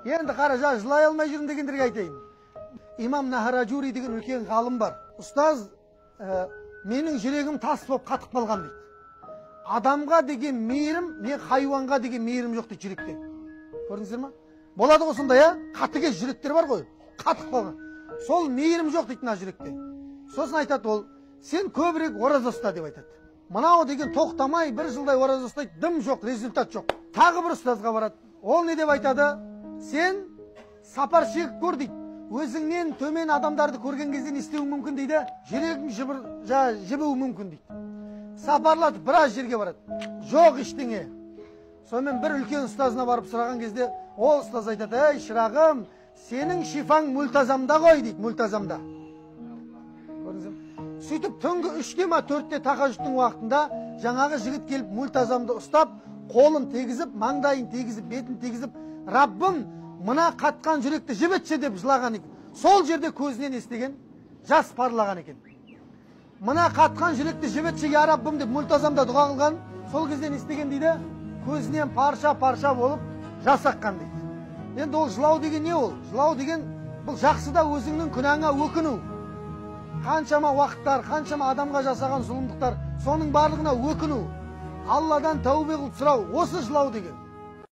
Енді қара, жылай алмай жүрмін дегендерге айтайын. Имам Нахаражури деген үлкен ғалым бар. Ұстаз, менің жүрегім тас болып қатып қалған дейді. Адамға деген мейірім, мен хайуанға деген мейірім жоқ дейді жүректе. Көрдіңіздер ма? Болады ғой сондай, қатыгез жүректер бар ғой, қатып қалған. Сол мейірім жоқ дейді мына жүректе. Сосын айтады ол, сен көбірек ораза ұста деп айтады. Мынау деген тоқтамай бір жылдай ораза ұстайды, дым жоқ, результат жоқ. Тағы бір ұстазға барады. Ол не деп айтады? Сен сапар шегіп көр дейді. Өзіңнен төмен адамдарды көрген кезде не істеуің мүмкін дейді? Жүрегің жібуі мүмкін дейді. Сапарлатып біраз жерге барады. Жоқ ештеңе. Сонымен бір үлкен ұстазына барып сұраған кезде, ол ұстаз айтады: "Ей шырағым, сенің шифаң мультазамда ғой" дейді, мультазамда. Сөйтіп түнгі 3-те ма 4-те тахажжудтың уақытында жаңағы жігіт келіп мультазамды ұстап, қолын тегізіп, маңдайын тегізіп, бетін тегізіп, "Раббым, мына қатқан жүректі жібітші" деп жылаған екен. Сол жерде көзінен естеген жас парлаған екен. Мына қатқан жүректі жібітші я Раббым деп мультазамда дұға қылған, сол кезден естеген дейді, көзінен парша-парша болып жас аққан дейді. Енді ол жылау деген не ол? Жылау деген бұл жақсыда өзіңнің күнәңа өкіну. Қаншама уақыттар, қаншама адамға жасаған зұлымдықтар, соның барлығына өкіну. Алладан тәубе қылып сұрау, осы жылау деген.